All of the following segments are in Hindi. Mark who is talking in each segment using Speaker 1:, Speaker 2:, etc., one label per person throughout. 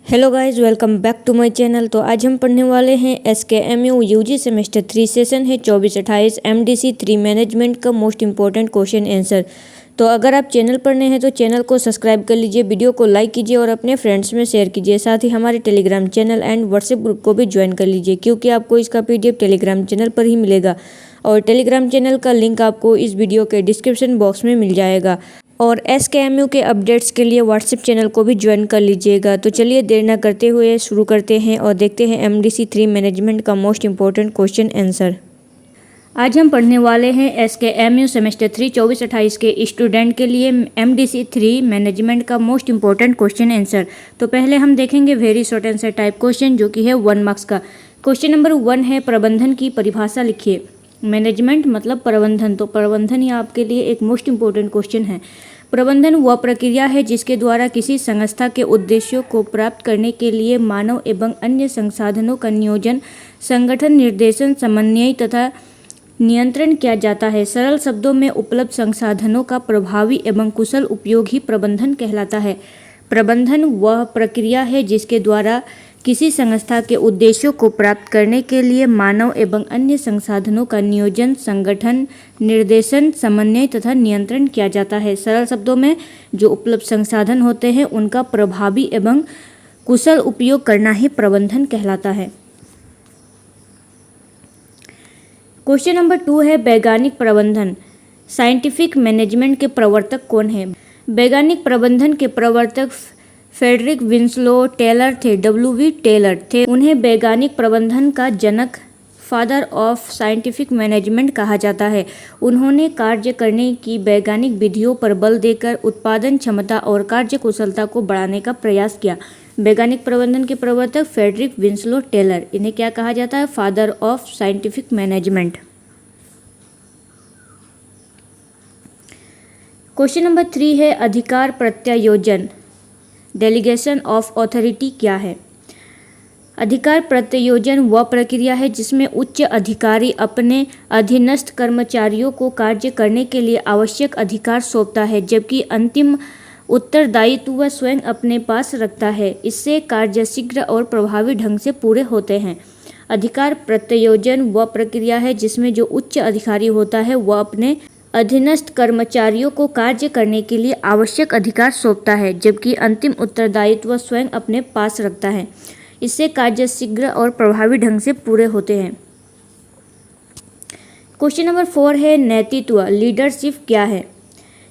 Speaker 1: Hello guys, welcome back to my channel. तो आज हम पढ़ने वाले हैं SKMU यूजी सेमेस्टर 3 सेशन है 24-28 MDC 3 मैनेजमेंट का मोस्ट इंपॉर्टेंट क्वेश्चन आंसर। तो अगर आप चैनल पर नए हैं तो चैनल को सब्सक्राइब कर लीजिए, वीडियो को लाइक कीजिए और अपने फ्रेंड्स में शेयर कीजिए। साथ ही हमारे Telegram channel and WhatsApp group को भी ज्वाइन कर लीजिए, क्योंकि आपको इसका PDF टेलीग्राम चैनल पर ही मिलेगा और टेलीग्राम चैनल का लिंक आपको इस वीडियो के डिस्क्रिप्शन बॉक्स में मिल जाएगा। और SKMU के अपडेट्स के लिए व्हाट्सएप चैनल को भी ज्वाइन कर लीजिएगा। तो चलिए देर न करते हुए शुरू करते हैं और देखते हैं MDC 3 मैनेजमेंट का मोस्ट इंपॉर्टेंट क्वेश्चन आंसर। आज हम पढ़ने वाले हैं SKMU सेमेस्टर 3 24-28 के स्टूडेंट के लिए MDC 3 मैनेजमेंट का मोस्ट इंपॉर्टेंट क्वेश्चन आंसर। तो पहले हम देखेंगे very short answer type question, जो कि है 1 मार्क्स का। क्वेश्चन नंबर 1 है, प्रबंधन की परिभाषा लिखिए। मैनेजमेंट मतलब प्रबंधन, तो प्रबंधन ये आपके लिए एक मोस्ट इंपॉर्टेंट क्वेश्चन है। प्रबंधन वह प्रक्रिया है जिसके द्वारा किसी संस्था के उद्देश्यों को प्राप्त करने के लिए मानव एवं अन्य संसाधनों का नियोजन, संगठन, निर्देशन, समन्वय तथा नियंत्रण किया जाता है। सरल शब्दों में उपलब्ध संसाधनों का प्रभावी एवं कुशल उपयोग ही प्रबंधन कहलाता है। प्रबंधन वह प्रक्रिया है जिसके द्वारा किसी संस्था के उद्देश्यों को प्राप्त करने के लिए मानव एवं अन्य संसाधनों का नियोजन, संगठन, निर्देशन, समन्वय तथा नियंत्रण किया जाता है। सरल शब्दों में जो उपलब्ध संसाधन होते हैं उनका प्रभावी एवं कुशल उपयोग करना ही प्रबंधन कहलाता है। क्वेश्चन नंबर 2 है, वैज्ञानिक प्रबंधन। साइंटिफिक मैनेजमेंट के प्रवर्तक कौन है? वैज्ञानिक प्रबंधन के प्रवर्तक फ्रेडरिक विंस्लो टेलर थे। W.V. टेलर थे। उन्हें वैज्ञानिक प्रबंधन का जनक, फादर ऑफ साइंटिफिक मैनेजमेंट कहा जाता है। उन्होंने कार्य करने की वैज्ञानिक विधियों पर बल देकर उत्पादन क्षमता और कार्य कुशलता को बढ़ाने का प्रयास किया। वैज्ञानिक प्रबंधन के प्रवर्तक फ्रेडरिक विंस्लो टेलर, इन्हें क्या कहा जाता है? Father of scientific management. Question number 3 है, अधिकार प्रत्यायोजन। डेलीगेशन ऑफ अथॉरिटी क्या है? अधिकार प्रत्यायोजन वह प्रक्रिया है जिसमें उच्च अधिकारी अपने अधीनस्थ कर्मचारियों को कार्य करने के लिए आवश्यक अधिकार सौंपता है, जबकि अंतिम उत्तरदायित्व वह स्वयं अपने पास रखता है। इससे कार्य शीघ्र और प्रभावी ढंग से पूरे होते हैं। अधिकार प्रत्यायोजन वह प्रक्रिया है जिसमें जो उच्च अधिकारी होता है वह अपने अधीनस्थ कर्मचारियों को कार्य करने के लिए आवश्यक अधिकार सौंपता है, जबकि अंतिम उत्तरदायित्व स्वयं अपने पास रखता है। इससे कार्य शीघ्र और प्रभावी ढंग से पूरे होते हैं। क्वेश्चन नंबर 4 है, नेतृत्व। लीडरशिप क्या है?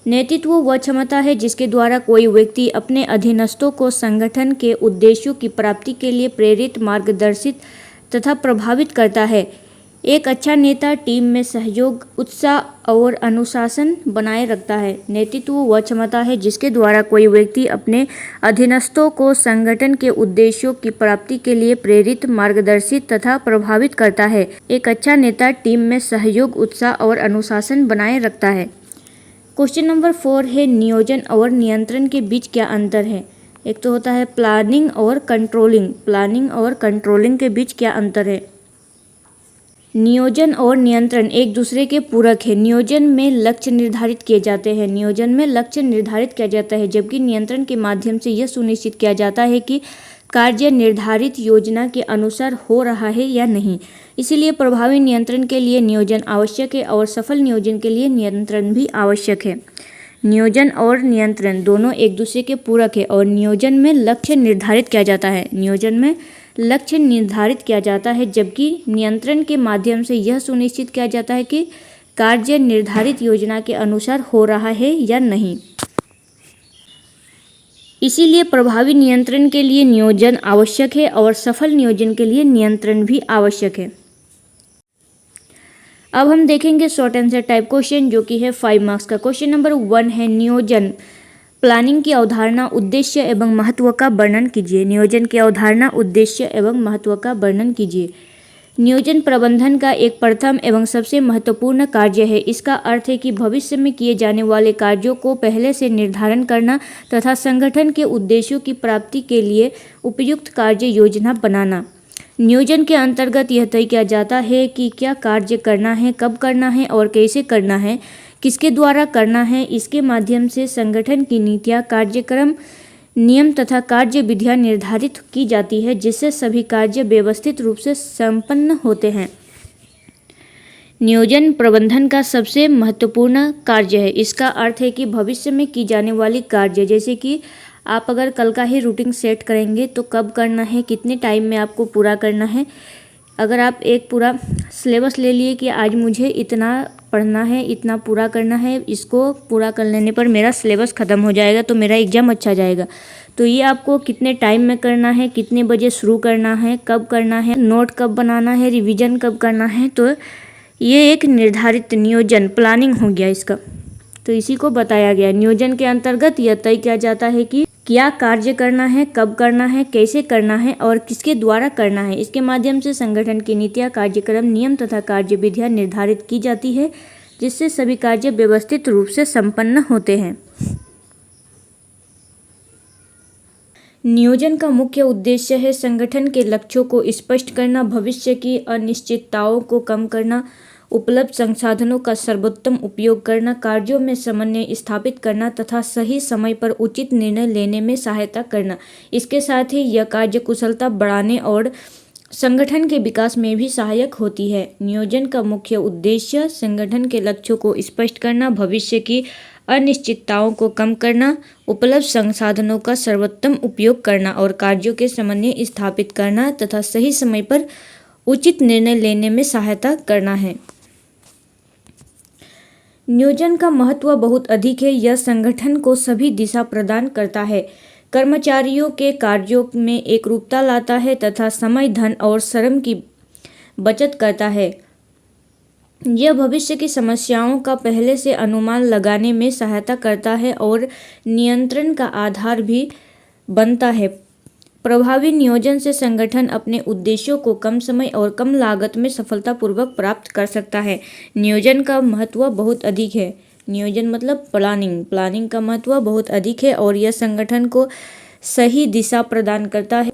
Speaker 1: नेतृत्व वह क्षमता है जिसके द्वारा कोई व्यक्ति अपने अधीनस्थों को संगठन के उद्देश्यों की प्राप्ति के लिए प्रेरित, मार्गदर्शित तथा प्रभावित करता है। एक अच्छा नेता टीम में सहयोग, उत्साह और अनुशासन बनाए रखता है। नेतृत्व वह क्षमता है जिसके द्वारा कोई व्यक्ति अपने अधीनस्थों को संगठन के उद्देश्यों की प्राप्ति के लिए प्रेरित, मार्गदर्शित तथा प्रभावित करता है। एक अच्छा नेता टीम में सहयोग, उत्साह और अनुशासन बनाए रखता है। क्वेश्चन नंबर 4 है, नियोजन और नियंत्रण के बीच क्या अंतर है? एक तो होता है प्लानिंग और कंट्रोलिंग। प्लानिंग और कंट्रोलिंग के बीच क्या अंतर है? नियोजन और नियंत्रण एक दूसरे के पूरक है। नियोजन में लक्ष्य निर्धारित किए जाते हैं। नियोजन में लक्ष्य निर्धारित किया जाता है, जबकि नियंत्रण के माध्यम से यह सुनिश्चित किया जाता है कि कार्य निर्धारित योजना के अनुसार हो रहा है या नहीं। इसीलिए प्रभावी नियंत्रण के लिए नियोजन आवश्यक है और सफल नियोजन के लिए नियंत्रण भी आवश्यक है। नियोजन और नियंत्रण दोनों एक दूसरे के पूरक है और नियोजन में लक्ष्य निर्धारित किया जाता है। नियोजन में लक्ष्य निर्धारित किया जाता है, जबकि नियंत्रण के माध्यम से यह सुनिश्चित किया जाता है कि कार्य निर्धारित योजना के अनुसार हो रहा है या नहीं। इसीलिए प्रभावी नियंत्रण के लिए नियोजन आवश्यक है और सफल नियोजन के लिए नियंत्रण भी आवश्यक है। अब हम देखेंगे शॉर्ट आंसर टाइप क्वेश्चन, जो कि है 5 मार्क्स का। क्वेश्चन नंबर 1 है, नियोजन। प्लानिंग की अवधारणा, उद्देश्य एवं महत्व का वर्णन कीजिए। नियोजन की अवधारणा, उद्देश्य एवं महत्व का वर्णन कीजिए। नियोजन प्रबंधन का एक प्रथम एवं सबसे महत्वपूर्ण कार्य है। इसका अर्थ है कि भविष्य में किए जाने वाले कार्यों को पहले से निर्धारण करना तथा संगठन के उद्देश्यों की प्राप्ति के लिए उपयुक्त कार्य योजना बनाना। नियोजन के अंतर्गत यह तय किया जाता है कि क्या कार्य करना है, कब करना है और कैसे करना है, किसके द्वारा करना है। इसके माध्यम से संगठन की नीतियाँ, कार्यक्रम नियम तथा कार्य विधियां निर्धारित की जाती है जिससे सभी कार्य व्यवस्थित रूप से संपन्न होते हैं। नियोजन प्रबंधन का सबसे महत्वपूर्ण कार्य है। इसका अर्थ है कि भविष्य में की जाने वाली कार्य, जैसे कि आप अगर कल का ही रूटीन सेट करेंगे तो कब करना है, कितने टाइम में आपको पूरा करना है। अगर आप एक पूरा सिलेबस ले लिए कि आज मुझे इतना पढ़ना है, इतना पूरा करना है, इसको पूरा कर लेने पर मेरा सिलेबस ख़त्म हो जाएगा तो मेरा एग्ज़ाम अच्छा जाएगा, तो ये आपको कितने टाइम में करना है, कितने बजे शुरू करना है, कब करना है, नोट कब बनाना है, रिवीजन कब करना है, तो ये एक निर्धारित नियोजन प्लानिंग हो गया इसका। तो इसी को बताया गया। नियोजन के अंतर्गत यह तय किया जाता है कि क्या कार्य करना है, कब करना है, कैसे करना है और किसके द्वारा करना है। इसके माध्यम से संगठन की नीतियाँ, कार्यक्रम, नियम तथा कार्य विधियाँ निर्धारित की जाती है जिससे सभी कार्य व्यवस्थित रूप से संपन्न होते हैं। नियोजन का मुख्य उद्देश्य है संगठन के लक्ष्यों को स्पष्ट करना, भविष्य की अनिश्चितताओं को कम करना, उपलब्ध संसाधनों का सर्वोत्तम उपयोग करना, कार्यों में समन्वय स्थापित करना तथा सही समय पर उचित निर्णय लेने में सहायता करना। इसके साथ ही यह कार्य कुशलता बढ़ाने और संगठन के विकास में भी सहायक होती है। नियोजन का मुख्य उद्देश्य संगठन के लक्ष्यों को स्पष्ट करना, भविष्य की अनिश्चितताओं को कम करना, उपलब्ध संसाधनों का सर्वोत्तम उपयोग करना और कार्यों के समन्वय स्थापित करना तथा सही समय पर उचित निर्णय लेने में सहायता करना है। नियोजन का महत्व बहुत अधिक है। यह संगठन को सभी दिशा प्रदान करता है, कर्मचारियों के कार्यों में एकरूपता लाता है तथा समय, धन और श्रम की बचत करता है। यह भविष्य की समस्याओं का पहले से अनुमान लगाने में सहायता करता है और नियंत्रण का आधार भी बनता है। प्रभावी नियोजन से संगठन अपने उद्देश्यों को कम समय और कम लागत में सफलतापूर्वक प्राप्त कर सकता है। नियोजन का महत्व बहुत अधिक है। नियोजन मतलब प्लानिंग का महत्व बहुत अधिक है और यह संगठन को सही दिशा प्रदान करता है,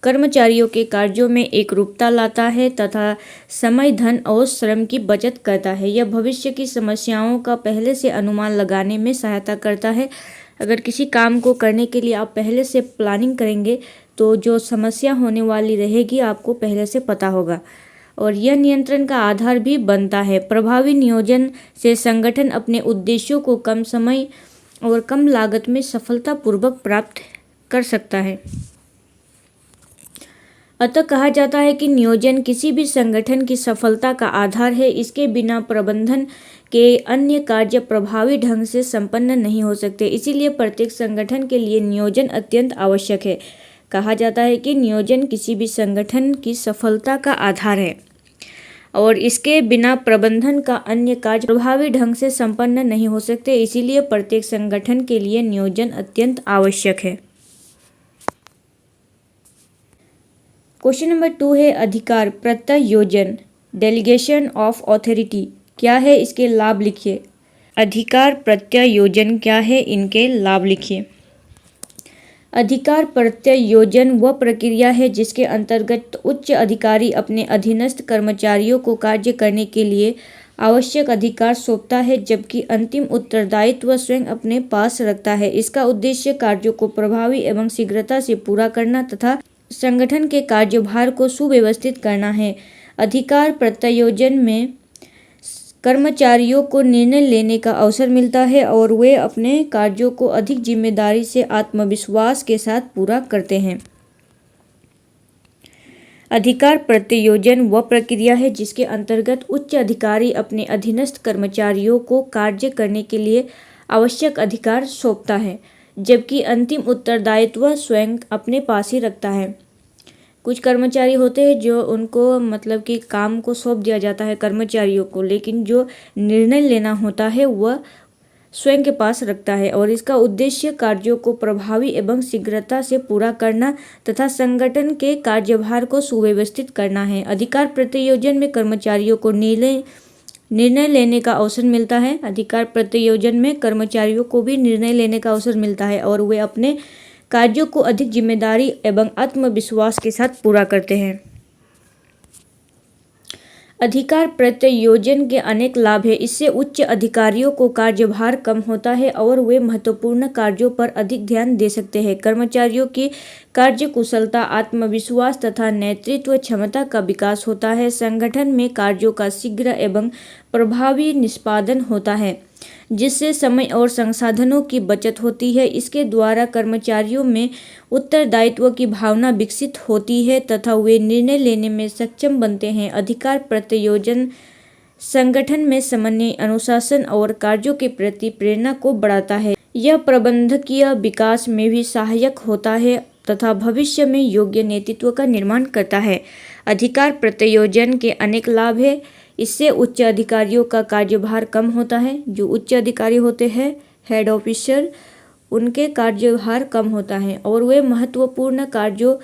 Speaker 1: कर्मचारियों के कार्यों में एकरूपता लाता है तथा समय, धन और श्रम की बचत करता है। यह भविष्य की समस्याओं का पहले से अनुमान लगाने में सहायता करता है। अगर किसी काम को करने के लिए आप पहले से प्लानिंग करेंगे तो जो समस्या होने वाली रहेगी आपको पहले से पता होगा और यह नियंत्रण का आधार भी बनता है। प्रभावी नियोजन से संगठन अपने उद्देश्यों को कम समय और कम लागत में सफलतापूर्वक प्राप्त कर सकता है। अतः कहा जाता है कि नियोजन किसी भी संगठन की सफलता का आधार है। इसके बिना प्रबंधन के अन्य कार्य प्रभावी ढंग से संपन्न नहीं हो सकते। इसीलिए प्रत्येक संगठन के लिए नियोजन अत्यंत आवश्यक है। कहा जाता है कि नियोजन किसी भी संगठन की सफलता का आधार है और इसके बिना प्रबंधन का अन्य कार्य प्रभावी ढंग से संपन्न नहीं हो सकते। इसीलिए प्रत्येक संगठन के लिए नियोजन अत्यंत आवश्यक है। क्वेश्चन नंबर 2 है अधिकार प्रत्यायोजन, डेलीगेशन ऑफ अथॉरिटी क्या है, इसके लाभ लिखिए। अधिकार प्रत्यायोजन क्या है, इनके लाभ लिखिए। अधिकार प्रत्यायोजन वह प्रक्रिया है जिसके अंतर्गत उच्च अधिकारी अपने अधीनस्थ कर्मचारियों को कार्य करने के लिए आवश्यक अधिकार सौंपता है, जबकि अंतिम उत्तरदायित्व स्वयं अपने पास रखता है। इसका उद्देश्य कार्यों को प्रभावी एवं शीघ्रता से पूरा करना तथा संगठन के कार्यभार को सुव्यवस्थित करना है। अधिकार प्रत्यायोजन में कर्मचारियों को निर्णय लेने का अवसर मिलता है और वे अपने कार्यों को अधिक जिम्मेदारी से आत्मविश्वास के साथ पूरा करते हैं। अधिकार प्रत्यायोजन वह प्रक्रिया है जिसके अंतर्गत उच्च अधिकारी अपने अधीनस्थ कर्मचारियों को कार्य करने के लिए आवश्यक अधिकार सौंपता है, जबकि अंतिम उत्तरदायित्व स्वयं अपने पास ही रखता है। कुछ कर्मचारी होते हैं जो उनको मतलब कि काम को सौंप दिया जाता है कर्मचारियों को, लेकिन जो निर्णय लेना होता है वह स्वयं के पास रखता है और इसका उद्देश्य कार्यों को प्रभावी एवं शीघ्रता से पूरा करना तथा संगठन के कार्यभार को सुव्यवस्थित करना है। अधिकार प्रत्यायोजन में कर्मचारियों को निर्णय लेने का अवसर मिलता है। अधिकार प्रत्यायोजन में कर्मचारियों को भी निर्णय लेने का अवसर मिलता है और वे अपने कार्यों को अधिक जिम्मेदारी एवं आत्मविश्वास के साथ पूरा करते हैं। अधिकार प्रत्यायोजन के अनेक लाभ हैं। इससे उच्च अधिकारियों को कार्यभार कम होता है और वे महत्वपूर्ण कार्यों पर अधिक ध्यान दे सकते हैं। कर्मचारियों की कार्यकुशलता, आत्मविश्वास तथा नेतृत्व क्षमता का विकास होता है। संगठन में कार्यों का शीघ्र एवं प्रभावी निष्पादन होता है, जिससे समय और संसाधनों की बचत होती है। इसके द्वारा कर्मचारियों में उत्तरदायित्व की भावना विकसित होती है तथा वे निर्णय लेने में सक्षम बनते हैं। अधिकार प्रत्यायोजन संगठन में समन्वय, अनुशासन और कार्यों के प्रति प्रेरणा को बढ़ाता है। यह प्रबंधकीय विकास में भी सहायक होता है तथा भविष्य में योग्य नेतृत्व का निर्माण करता है। अधिकार प्रत्यायोजन के अनेक लाभ हैं। इससे उच्च अधिकारियों का कार्यभार कम होता है। जो उच्च अधिकारी होते हैं, हेड ऑफिसर, उनके कार्यभार कम होता है और वे महत्वपूर्ण कार्यों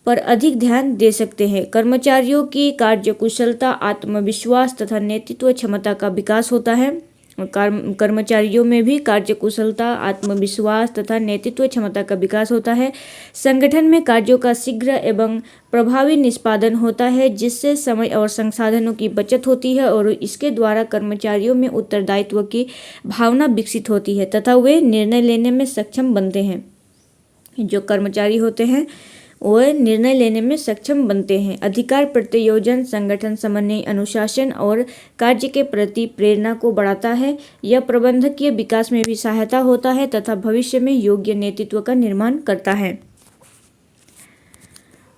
Speaker 1: पर अधिक ध्यान दे सकते हैं। कर्मचारियों की कार्यकुशलता, आत्मविश्वास तथा नेतृत्व क्षमता का विकास होता है। कर्मचारियों में भी कार्यकुशलता, आत्मविश्वास तथा नेतृत्व क्षमता का विकास होता है। संगठन में कार्यों का शीघ्र एवं प्रभावी निष्पादन होता है, जिससे समय और संसाधनों की बचत होती है और इसके द्वारा कर्मचारियों में उत्तरदायित्व की भावना विकसित होती है तथा वे निर्णय लेने में सक्षम बनते हैं। जो कर्मचारी होते हैं वह निर्णय लेने में सक्षम बनते हैं। अधिकार प्रत्यायोजन संगठन समन्वय, अनुशासन और कार्य के प्रति प्रेरणा को बढ़ाता है। यह प्रबंधकीय विकास में भी सहायता होता है तथा भविष्य में योग्य नेतृत्व का निर्माण करता है।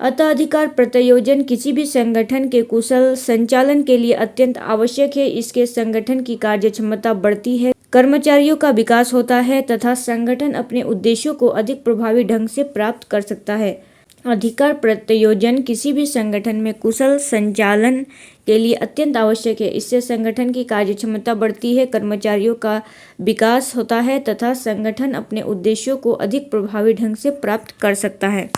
Speaker 1: अतः अधिकार प्रत्यायोजन किसी भी संगठन के कुशल संचालन के लिए अत्यंत आवश्यक है। इसके संगठन की कार्यक्षमता बढ़ती है, कर्मचारियों का विकास होता है तथा संगठन अपने उद्देश्यों को अधिक प्रभावी ढंग से प्राप्त कर सकता है। अधिकार प्रत्यायोजन किसी भी संगठन में कुशल संचालन के लिए अत्यंत आवश्यक है। इससे संगठन की कार्यक्षमता बढ़ती है, कर्मचारियों का विकास होता है तथा संगठन अपने उद्देश्यों को अधिक प्रभावी ढंग से प्राप्त कर सकता है।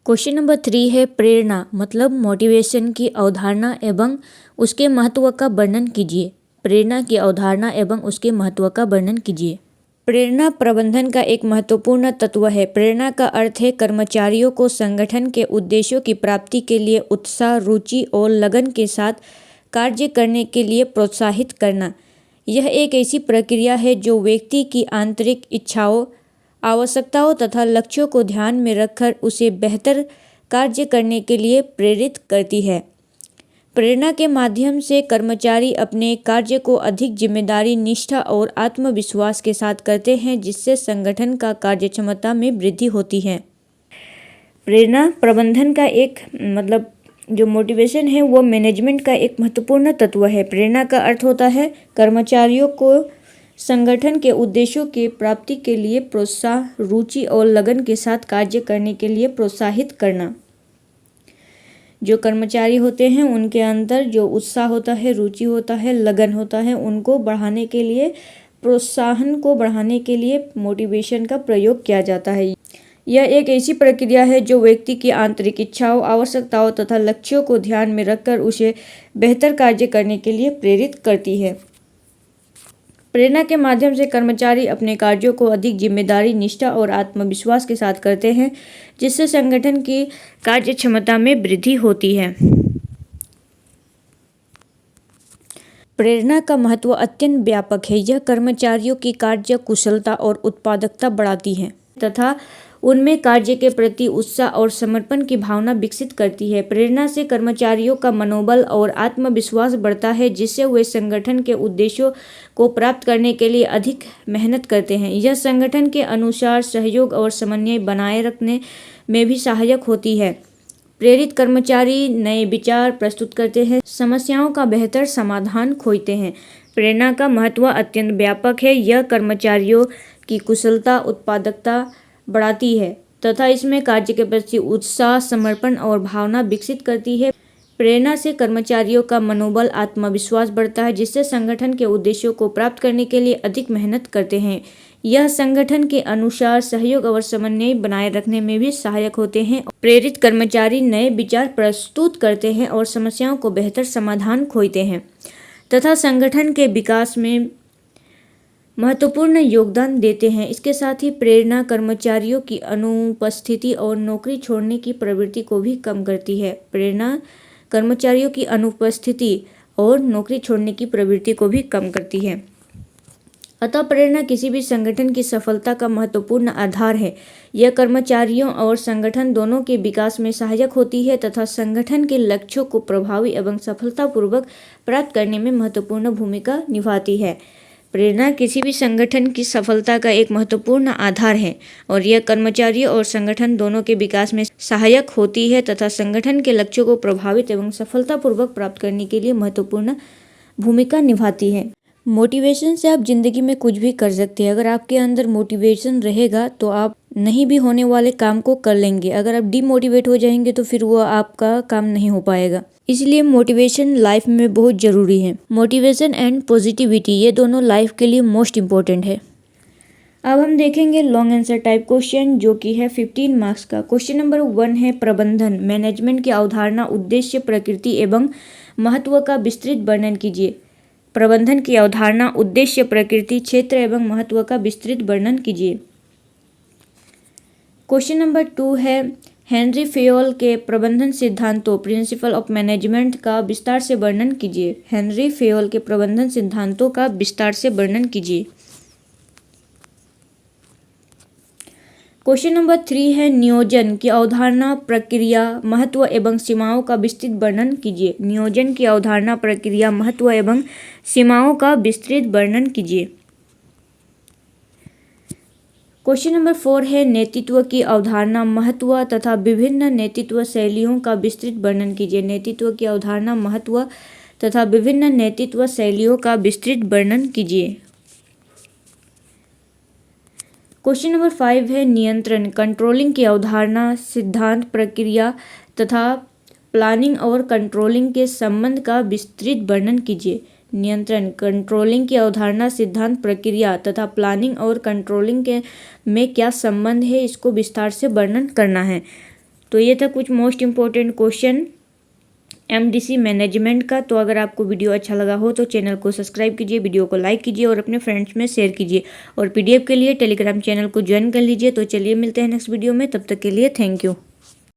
Speaker 1: क्वेश्चन नंबर 3 है प्रेरणा मतलब मोटिवेशन की अवधारणा एवं उसके महत्व का वर्णन कीजिए। प्रेरणा की अवधारणा एवं उसके महत्व का वर्णन कीजिए। प्रेरणा प्रबंधन का एक महत्वपूर्ण तत्व है। प्रेरणा का अर्थ है कर्मचारियों को संगठन के उद्देश्यों की प्राप्ति के लिए उत्साह, रुचि और लगन के साथ कार्य करने के लिए प्रोत्साहित करना। यह एक ऐसी प्रक्रिया है जो व्यक्ति की आंतरिक इच्छाओं, आवश्यकताओं तथा लक्ष्यों को ध्यान में रखकर उसे बेहतर कार्य करने के लिए प्रेरित करती है। प्रेरणा के माध्यम से कर्मचारी अपने कार्य को अधिक जिम्मेदारी, निष्ठा और आत्मविश्वास के साथ करते हैं, जिससे संगठन का कार्यक्षमता में वृद्धि होती है। प्रेरणा प्रबंधन का एक मतलब जो मोटिवेशन है वो मैनेजमेंट का एक महत्वपूर्ण तत्व है। प्रेरणा का अर्थ होता है कर्मचारियों को संगठन के उद्देश्यों की प्राप्ति के लिए प्रोत्साह, रुचि और लगन के साथ कार्य करने के लिए प्रोत्साहित करना। जो कर्मचारी होते हैं उनके अंदर जो उत्साह होता है, रुचि होता है, लगन होता है, उनको बढ़ाने के लिए, प्रोत्साहन को बढ़ाने के लिए मोटिवेशन का प्रयोग किया जाता है। यह एक ऐसी प्रक्रिया है जो व्यक्ति की आंतरिक इच्छाओं, आवश्यकताओं तथा लक्ष्यों को ध्यान में रखकर उसे बेहतर कार्य करने के लिए प्रेरित करती है। प्रेरणा के माध्यम से कर्मचारी अपने कार्यों को अधिक जिम्मेदारी, निष्ठा और आत्मविश्वास के साथ करते हैं, जिससे संगठन की कार्यक्षमता में वृद्धि होती है। प्रेरणा का महत्व अत्यंत व्यापक है। यह कर्मचारियों की कार्य कुशलता और उत्पादकता बढ़ाती है तथा उनमें कार्य के प्रति उत्साह और समर्पण की भावना विकसित करती है। प्रेरणा से कर्मचारियों का मनोबल और आत्मविश्वास बढ़ता है, जिससे वे संगठन के उद्देश्यों को प्राप्त करने के लिए अधिक मेहनत करते हैं। यह संगठन के अनुसार सहयोग और समन्वय बनाए रखने में भी सहायक होती है। प्रेरित कर्मचारी नए विचार प्रस्तुत करते हैं, समस्याओं का बेहतर समाधान खोजते हैं। प्रेरणा का महत्व अत्यंत व्यापक है। यह कर्मचारियों की कुशलता, उत्पादकता बढ़ाती है तथा इसमें कार्य के प्रति उत्साह, समर्पण और भावना विकसित करती है। प्रेरणा से कर्मचारियों का मनोबल, आत्मविश्वास बढ़ता है, जिससे संगठन के उद्देश्यों को प्राप्त करने के लिए अधिक मेहनत करते हैं। यह संगठन के अनुसार सहयोग और समन्वय बनाए रखने में भी सहायक होते हैं। प्रेरित कर्मचारी नए विचार प्रस्तुत करते हैं और समस्याओं को बेहतर समाधान खोजते हैं तथा संगठन के विकास में महत्वपूर्ण योगदान देते हैं। इसके साथ ही प्रेरणा कर्मचारियों की अनुपस्थिति और नौकरी छोड़ने की प्रवृत्ति को भी कम करती है। प्रेरणा कर्मचारियों की अनुपस्थिति और नौकरी छोड़ने की प्रवृत्ति को भी कम करती है। अतः प्रेरणा किसी भी संगठन की सफलता का महत्वपूर्ण आधार है। यह कर्मचारियों और संगठन दोनों के विकास में सहायक होती है तथा संगठन के लक्ष्यों को प्रभावी एवं सफलतापूर्वक प्राप्त करने में महत्वपूर्ण भूमिका निभाती है। प्रेरणा किसी भी संगठन की सफलता का एक महत्वपूर्ण आधार है और यह कर्मचारियों और संगठन दोनों के विकास में सहायक होती है तथा संगठन के लक्ष्यों को प्रभावित एवं सफलतापूर्वक प्राप्त करने के लिए महत्वपूर्ण भूमिका निभाती है। मोटिवेशन से आप जिंदगी में कुछ भी कर सकते हैं। अगर आपके अंदर मोटिवेशन रहेगा तो आप नहीं भी होने वाले काम को कर लेंगे। अगर आप डिमोटिवेट हो जाएंगे तो फिर वो आपका काम नहीं हो पाएगा। इसलिए मोटिवेशन लाइफ में बहुत ज़रूरी है। मोटिवेशन एंड पॉजिटिविटी ये दोनों लाइफ के लिए मोस्ट इम्पोर्टेंट है। अब हम देखेंगे लॉन्ग आंसर टाइप क्वेश्चन जो कि है 15 मार्क्स का। क्वेश्चन नंबर 1 है प्रबंधन मैनेजमेंट की अवधारणा, उद्देश्य, प्रकृति एवं महत्व का विस्तृत वर्णन कीजिए। प्रबंधन की अवधारणा, उद्देश्य, प्रकृति, क्षेत्र एवं महत्व का विस्तृत वर्णन कीजिए। क्वेश्चन नंबर 2 है हेनरी फेयोल के प्रबंधन सिद्धांतों, प्रिंसिपल ऑफ मैनेजमेंट का विस्तार से वर्णन कीजिए। हेनरी फेयोल के प्रबंधन सिद्धांतों का विस्तार से वर्णन कीजिए। क्वेश्चन नंबर 3 है नियोजन की अवधारणा, प्रक्रिया, महत्व एवं सीमाओं का विस्तृत वर्णन कीजिए। नियोजन की अवधारणा, प्रक्रिया, महत्व एवं सीमाओं का विस्तृत वर्णन कीजिए। क्वेश्चन नंबर 4 है नेतृत्व की अवधारणा, महत्व तथा विभिन्न नेतृत्व शैलियों का विस्तृत वर्णन कीजिए। नेतृत्व की अवधारणा, महत्व तथा विभिन्न नेतृत्व शैलियों का विस्तृत वर्णन कीजिए। क्वेश्चन नंबर 5 है नियंत्रण, कंट्रोलिंग की अवधारणा, सिद्धांत, प्रक्रिया तथा प्लानिंग और कंट्रोलिंग के संबंध का विस्तृत वर्णन कीजिए। नियंत्रण, कंट्रोलिंग की अवधारणा, सिद्धांत, प्रक्रिया तथा प्लानिंग और कंट्रोलिंग के में क्या संबंध है, इसको विस्तार से वर्णन करना है। तो ये था कुछ most important question MDC management का। तो अगर आपको वीडियो अच्छा लगा हो तो चैनल को सब्सक्राइब कीजिए, वीडियो को लाइक कीजिए और अपने फ्रेंड्स में शेयर कीजिए और पीडीएफ के लिए टेलीग्राम चैनल को ज्वाइन कर लीजिए। तो चलिए मिलते हैं नेक्स्ट वीडियो में, तब तक के लिए थैंक यू।